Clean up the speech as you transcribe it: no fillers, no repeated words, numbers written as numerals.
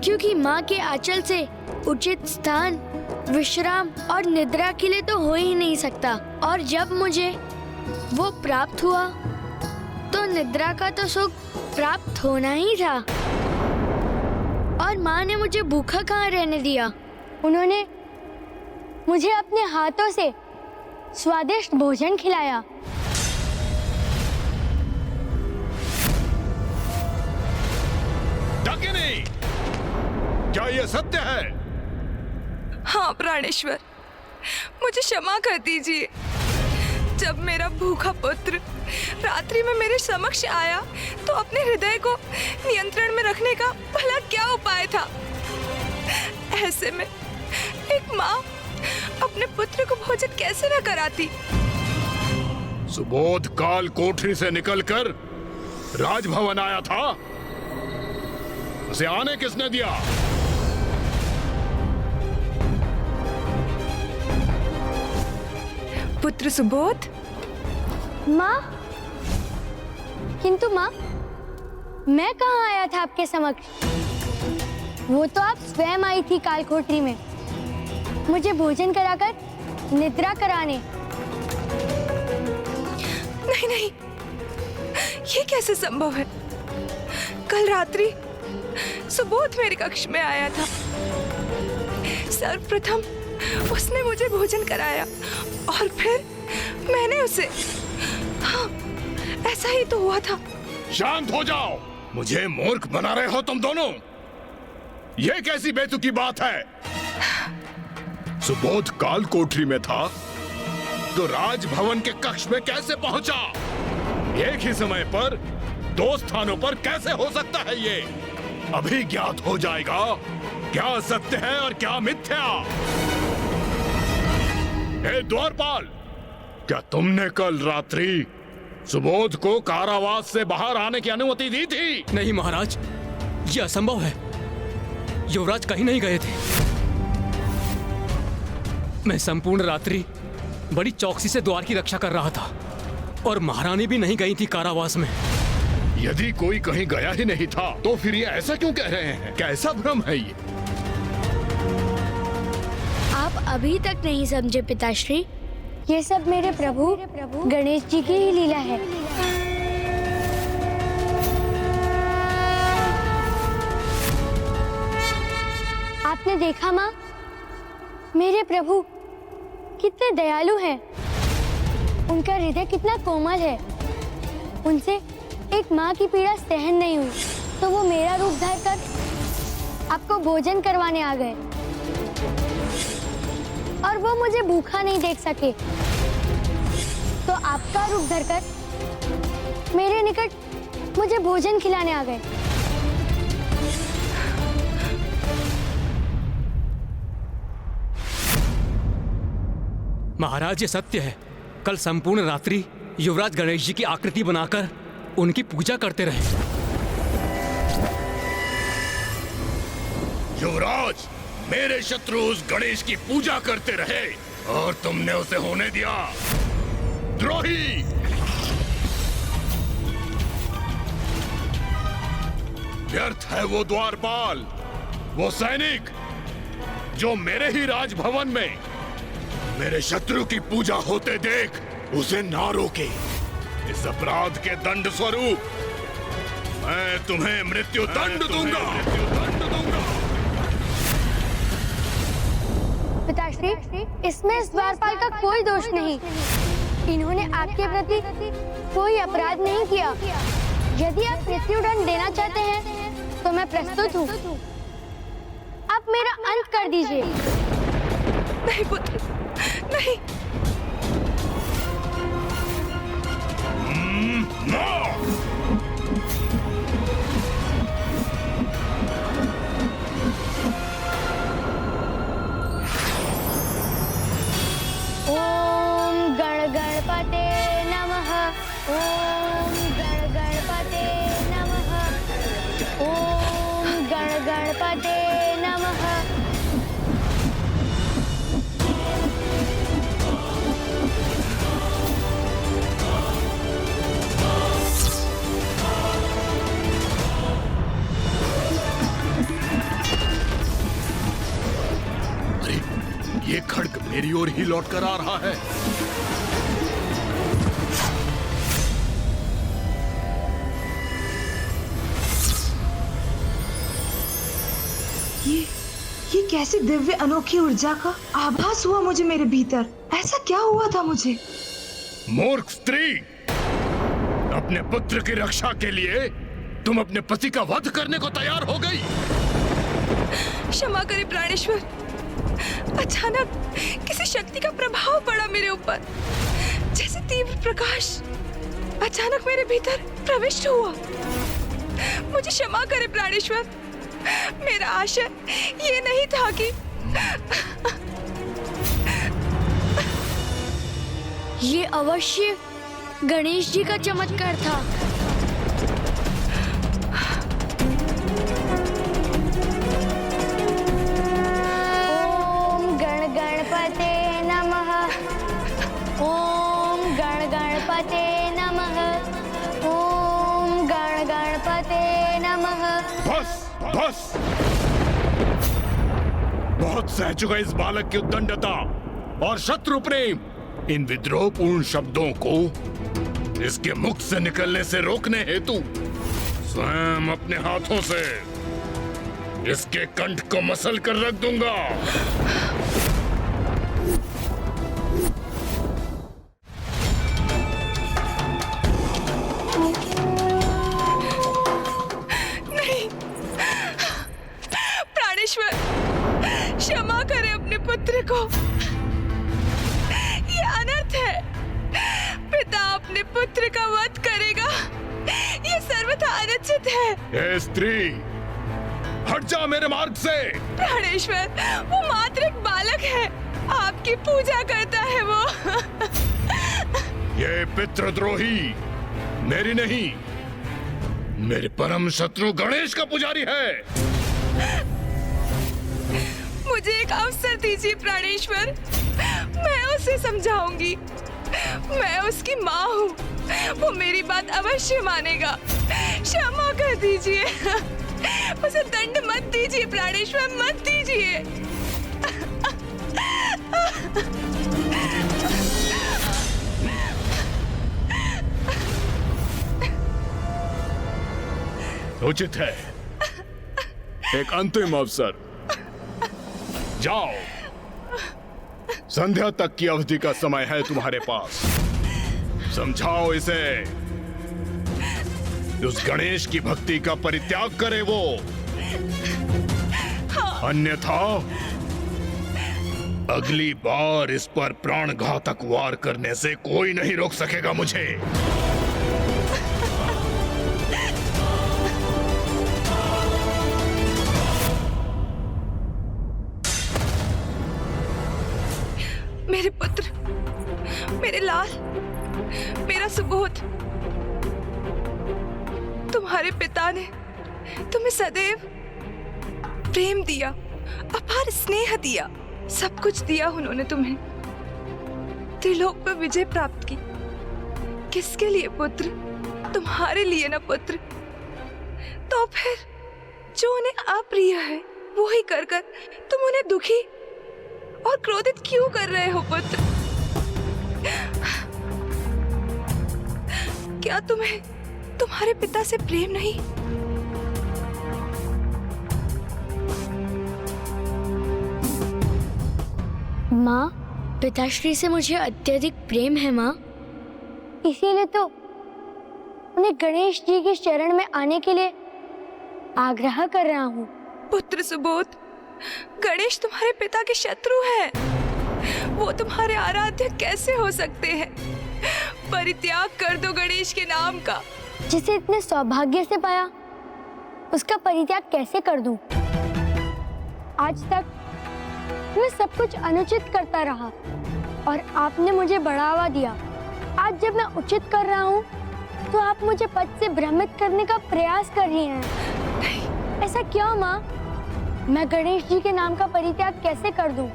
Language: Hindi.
क्योंकि माँ के आंचल से उचित स्थान, विश्राम और निद्रा के लिए तो हो ही नहीं सकता। और जब मुझे वो प्राप्त हुआ तो निद्रा का तो सुख प्राप्त होना ही था। और माँ ने मुझे भूखा कहाँ रहने दिया। उन्होंने मुझे अपने हाथों से स्वादिष्ट भोजन खिलाया। डाकिनी, क्या ये सत्य है? हाँ प्राणेश्वर, मुझे क्षमा कर दीजिए। जब मेरा भूखा पुत्र रात्रि में मेरे समक्ष आया तो अपने हृदय को नियंत्रण में रखने का भला क्या उपाय था। ऐसे में एक माँ अपने पुत्र को भोजन कैसे न कराती। सुबोध काल कोठरी से निकलकर राजभवन आया था। उसे आने किसने दिया? पुत्र सुबोध। माँ, किंतु माँ, मैं कहाँ आया था आपके समक्ष? वो तो आप स्वयं आई थी कालकोठरी में, मुझे भोजन कराकर निद्रा कराने। नहीं नहीं, ये कैसे संभव है? कल रात्रि सुबोध मेरे कक्ष में आया था। सर्वप्रथम उसने मुझे भोजन कराया और फिर मैंने उसे। हाँ, ऐसा ही तो हुआ था। शांत हो जाओ। मुझे मूर्ख बना रहे हो तुम दोनों। ये कैसी बेतुकी बात है? सुबोध काल कोठरी में था तो राजभवन के कक्ष में कैसे पहुंचा? एक ही समय पर दो स्थानों पर कैसे हो सकता है ये? अभी ज्ञात हो जाएगा क्या सत्य है और क्या मिथ्या। हे द्वारपाल, क्या तुमने कल रात्रि सुबोध को कारावास से बाहर आने की अनुमति दी थी? नहीं महाराज, यह असंभव है। युवराज कहीं नहीं गए थे। मैं संपूर्ण रात्रि बड़ी चौकसी से द्वार की रक्षा कर रहा था और महारानी भी नहीं गई थी कारावास में। यदि कोई कहीं गया ही नहीं था तो फिर ये ऐसा क्यों कह रहे हैं? कैसा भ्रम है ये? आप अभी तक नहीं समझे पिताश्री, ये सब मेरे प्रभु गणेश जी की ही लीला है। आपने देखा माँ, मेरे प्रभु कितने दयालु हैं। उनका हृदय कितना कोमल है। उनसे एक माँ की पीड़ा सहन नहीं हुई तो वो मेरा रूप धार कर आपको भोजन करवाने आ गए। और वो मुझे भूखा नहीं देख सके तो आपका रूप धरकर मेरे निकट मुझे भोजन खिलाने आ गए। महाराज ये सत्य है। कल संपूर्ण रात्रि युवराज गणेश जी की आकृति बनाकर उनकी पूजा करते रहे। युवराज, मेरे शत्रु उस गणेश की पूजा करते रहे और तुमने उसे होने दिया। द्रोही! व्यर्थ है वो द्वारपाल, वो सैनिक जो मेरे ही राजभवन में मेरे शत्रु की पूजा होते देख उसे ना रोके। इस अपराध के दंड स्वरूप मैं तुम्हें मृत्यु दंड दूंगा। पिताश्री, इसमें इस द्वारपाल का कोई दोष नहीं। इन्होंने आपके प्रति कोई अपराध नहीं किया। यदि आप मृत्युदंड देना चाहते हैं तो मैं प्रस्तुत हूँ। आप मेरा अंत कर दीजिए। नहीं पुत्र, नहीं। ओम गण गणपते नमः। ओम गण गणपते नमः। ओम गण गणपते नमः। ओर ही लौट कर आ रहा है। ये कैसी दिव्य अनोखी ऊर्जा का आभास हुआ मुझे मेरे भीतर। ऐसा क्या हुआ था मुझे? मूर्ख स्त्री, अपने पुत्र की रक्षा के लिए तुम अपने पति का वध करने को तैयार हो गई। क्षमा करें प्राणेश्वर, अचानक किसी शक्ति का प्रभाव पड़ा मेरे ऊपर, जैसे तीव्र प्रकाश अचानक मेरे भीतर प्रविष्ट हुआ। मुझे क्षमा करें प्राणेश्वर, मेरा आशय ये नहीं था कि ये अवश्य गणेश जी का चमत्कार था। ओम गण गणपते नमः। ओम गण गणपते नमः। ओम गण गणपते नमः। बस बस, बहुत सह चुका इस बालक की उद्दंडता और शत्रु प्रेम। इन विद्रोहपूर्ण शब्दों को इसके मुख से निकलने से रोकने हेतु स्वयं अपने हाथों से इसके कंठ को मसल कर रख दूंगा। नहीं, प्राणेश्वर क्षमा करें अपने पुत्र को। ये अनर्थ है, पिता अपने पुत्र का वध करेगा, ये सर्वथा अनुचित है। हे स्त्री, हट जा मेरे मार्ग से। प्राणेश्वर, वो मात्र एक बालक है, आपकी पूजा करता है वो। ये पितृद्रोही मेरी नहीं, मेरे परम शत्रु गणेश का पुजारी है। मुझे एक अवसर दीजिए प्राणेश्वर, मैं उसे समझाऊंगी। मैं उसकी माँ हूँ, वो मेरी बात अवश्य मानेगा। क्षमा कर दीजिए, उसे दंड मत दीजिए प्राणेश्वर, मत दीजिए। उचित है, एक अंतिम अवसर। जाओ, संध्या तक की अवधि का समय है तुम्हारे पास। समझाओ इसे, उस गणेश की भक्ति का परित्याग करे वो, अन्यथा अगली बार इस पर प्राणघातक वार करने से कोई नहीं रोक सकेगा मुझे। मेरे पुत्र, मेरे लाल, मेरा सुबोध, तुम्हारे पिता ने तुम्हें सदैव प्रेम दिया, अपार स्नेह दिया, सब कुछ दिया उन्होंने तुम्हें। त्रिलोक पर विजय प्राप्त की, किसके लिए पुत्र? तुम्हारे लिए ना पुत्र। तो फिर जो उन्हें अप्रिय है वो ही कर कर तुम उन्हें दुखी और क्रोधित क्यों कर रहे हो पुत्र? क्या तुम्हें तुम्हारे पिता से प्रेम नहीं? माँ, पिताश्री से मुझे अत्यधिक प्रेम है माँ, इसीलिए तो उन्हें गणेश जी के शरण में आने के लिए आग्रह कर रहा हूँ। पुत्र सुबोध, गणेश तुम्हारे पिता के शत्रु हैं। वो तुम्हारे आराध्य कैसे हो सकते हैं? परित्याग कर दो गणेश के नाम का। जिसे इतने सौभाग्य से पाया, उसका परित्याग कैसे कर दूं? आज तक मैं सब कुछ अनुचित करता रहा और आपने मुझे बढ़ावा दिया। आज जब मैं उचित कर रहा हूँ तो आप मुझे पद से भ्रमित करने का प्रयास कर रही हैं। ऐसा क्यों माँ? मैं गणेश जी के नाम का परित्याग कैसे कर दूं?